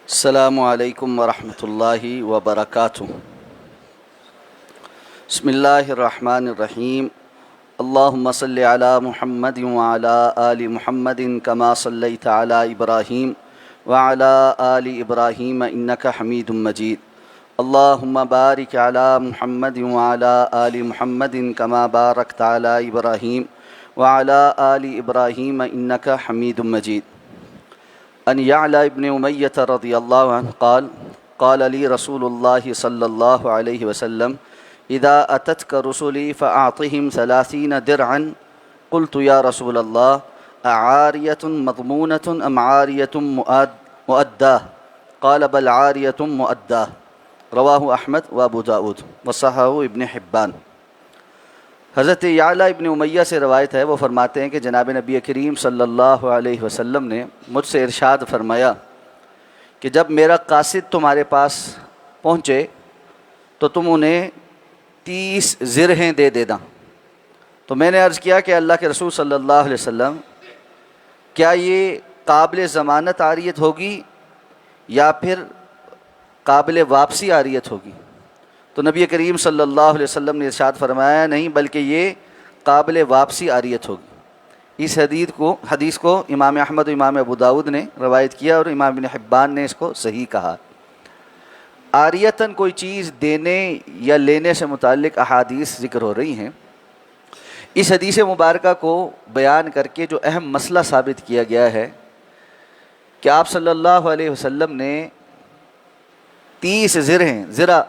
السلام علیکم ورحمۃ اللہ وبرکاتہ۔ بسم اللہ الرحمن الرحیم۔ اللہم صلی علی محمد وعلی آل محمد کما صلیت علی ابراہیم وعلی آل ابراہیم انک حمید مجید۔ اللہم بارک علی محمد وعلی آل محمد کما بارکت علی ابراہیم وعلی آل ابراہیم انک حمید مجید۔ ان یعلا ابن امیہ رضی اللہ عنہ قال لی رسول اللہ صلی اللہ علیہ وسلم اذا اتتک رسلی فاعطہم 30 درعا قلت یا رسول اللہ اعاریۃ مضمونۃ ام عاریۃ مؤداہ قال بل عاریۃ مؤداہ۔ رواہ احمد و ابو داؤد وصححہ ابن حبان۔ حضرت یعلا ابن امیہ سے روایت ہے، وہ فرماتے ہیں کہ جناب نبی کریم صلی اللہ علیہ وسلم نے مجھ سے ارشاد فرمایا کہ جب میرا قاصد تمہارے پاس پہنچے تو تم انہیں 30 زرہیں دے دینا۔ تو میں نے عرض کیا کہ اللہ کے رسول صلی اللہ علیہ وسلم کیا یہ قابل ضمانت عاریت ہوگی یا پھر قابل واپسی عاریت ہوگی؟ تو نبی کریم صلی اللہ علیہ وسلم نے ارشاد فرمایا نہیں بلکہ یہ قابل واپسی عاریت ہوگی۔ اس حدیث کو امام احمد و امام ابو داؤد نے روایت کیا اور امام ابن حبان نے اس کو صحیح کہا۔ عاریتاً کوئی چیز دینے یا لینے سے متعلق احادیث ذکر ہو رہی ہیں۔ اس حدیث مبارکہ کو بیان کر کے جو اہم مسئلہ ثابت کیا گیا ہے کہ آپ صلی اللہ علیہ وسلم نے 30 زرہیں، زرہ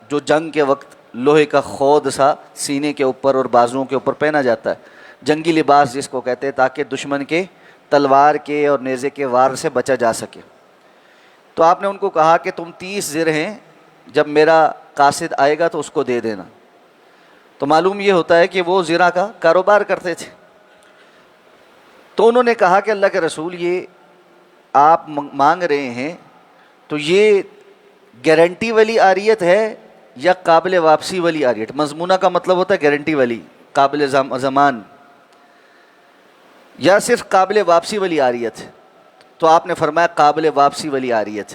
جو جنگ کے وقت لوہے کا خود سا سینے کے اوپر اور بازوؤں کے اوپر پہنا جاتا ہے، جنگی لباس جس کو کہتے ہیں، تاکہ دشمن کے تلوار کے اور نیزے کے وار سے بچا جا سکے۔ تو آپ نے ان کو کہا کہ تم 30 زرہیں جب میرا قاصد آئے گا تو اس کو دے دینا۔ تو معلوم یہ ہوتا ہے کہ وہ زرہ کا کاروبار کرتے تھے۔ تو انہوں نے کہا کہ اللہ کے رسول یہ آپ مانگ رہے ہیں تو یہ گارنٹی والی عاریت ہے یا قابل واپسی والی عاریت؟ مضمونہ کا مطلب ہوتا ہے گارنٹی والی، قابل ضمان، یا صرف قابل واپسی والی عاریت؟ تو آپ نے فرمایا قابل واپسی والی عاریت۔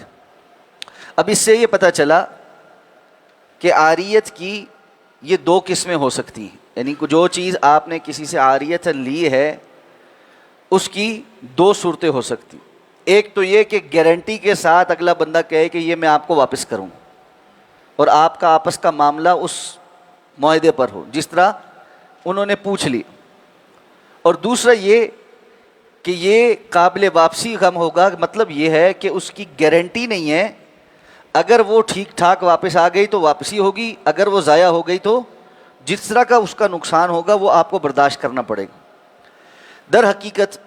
اب اس سے یہ پتہ چلا کہ عاریت کی یہ 2 قسمیں ہو سکتی ہیں، یعنی جو چیز آپ نے کسی سے عاریت لی ہے اس کی 2 صورتیں ہو سکتی۔ ایک تو یہ کہ گارنٹی کے ساتھ اگلا بندہ کہے کہ یہ میں آپ کو واپس کروں اور آپ کا آپس کا معاملہ اس معاہدے پر ہو جس طرح انہوں نے پوچھ لی، اور دوسرا یہ کہ یہ قابل واپسی کم ہوگا، مطلب یہ ہے کہ اس کی گارنٹی نہیں ہے، اگر وہ ٹھیک ٹھاک واپس آ گئی تو واپسی ہوگی، اگر وہ ضائع ہو گئی تو جس طرح کا اس کا نقصان ہوگا وہ آپ کو برداشت کرنا پڑے گا۔ در حقیقت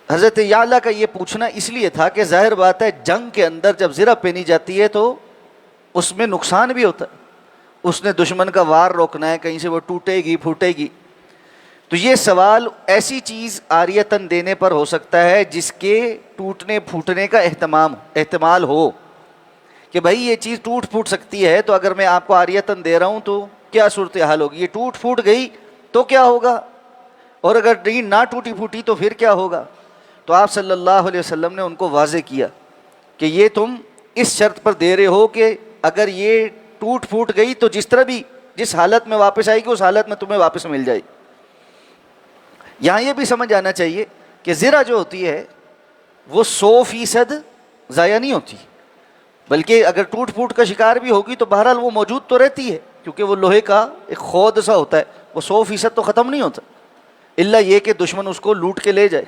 حضرت یعلا کا یہ پوچھنا اس لیے تھا کہ ظاہر بات ہے جنگ کے اندر جب زرہ پہنی جاتی ہے تو اس میں نقصان بھی ہوتا ہے، اس نے دشمن کا وار روکنا ہے، کہیں سے وہ ٹوٹے گی پھوٹے گی۔ تو یہ سوال ایسی چیز عاریتاً دینے پر ہو سکتا ہے جس کے ٹوٹنے پھوٹنے کا احتمال ہو کہ بھائی یہ چیز ٹوٹ پھوٹ سکتی ہے، تو اگر میں آپ کو عاریتاً دے رہا ہوں تو کیا صورتحال ہوگی؟ یہ ٹوٹ پھوٹ گئی تو کیا ہوگا، اور اگر نہ ٹوٹی پھوٹی تو پھر کیا ہوگا؟ تو آپ صلی اللہ علیہ وسلم نے ان کو واضح کیا کہ یہ تم اس شرط پر دے رہے ہو کہ اگر یہ ٹوٹ پھوٹ گئی تو جس حالت میں واپس آئے گی اس حالت میں تمہیں واپس مل جائے۔ یہاں یہ بھی سمجھ آنا چاہیے کہ زرہ جو ہوتی ہے وہ 100% ضائع نہیں ہوتی، بلکہ اگر ٹوٹ پھوٹ کا شکار بھی ہوگی تو بہرحال وہ موجود تو رہتی ہے، کیونکہ وہ لوہے کا ایک خود سا ہوتا ہے، وہ 100% تو ختم نہیں ہوتا، الا یہ کہ دشمن اس کو لوٹ کے لے جائے۔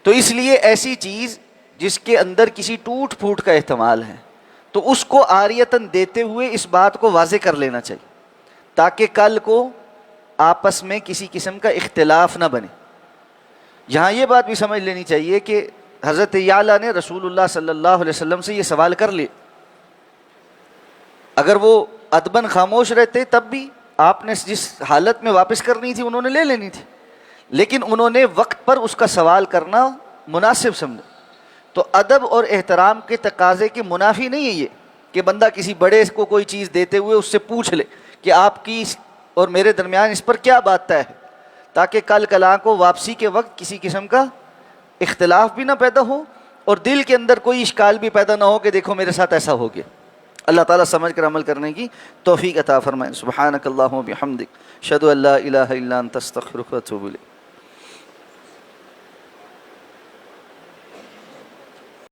تو اس لیے ایسی چیز جس کے اندر کسی ٹوٹ پھوٹ کا احتمال ہے تو اس کو عاریتاً دیتے ہوئے اس بات کو واضح کر لینا چاہیے تاکہ کل کو آپس میں کسی قسم کا اختلاف نہ بنے۔ یہاں یہ بات بھی سمجھ لینی چاہیے کہ حضرت یعلا نے رسول اللہ صلی اللہ علیہ وسلم سے یہ سوال کر لے، اگر وہ ادباً خاموش رہتے تب بھی آپ نے جس حالت میں واپس کرنی تھی انہوں نے لے لینی تھی، لیکن انہوں نے وقت پر اس کا سوال کرنا مناسب سمجھا۔ تو ادب اور احترام کے تقاضے کے منافی نہیں ہے یہ کہ بندہ کسی بڑے کو کوئی چیز دیتے ہوئے اس سے پوچھ لے کہ آپ کی اور میرے درمیان اس پر کیا بات طے ہے، تاکہ کل کلا کو واپسی کے وقت کسی قسم کا اختلاف بھی نہ پیدا ہو اور دل کے اندر کوئی اشکال بھی پیدا نہ ہو کہ دیکھو میرے ساتھ ایسا ہو گیا. اللہ تعالیٰ سمجھ کر عمل کرنے کی توفیق عطا فرمائے. سبحانک اللہم و بحمدک، اشہد ان لا الہ الا انت استغفرک و اتوب الیک.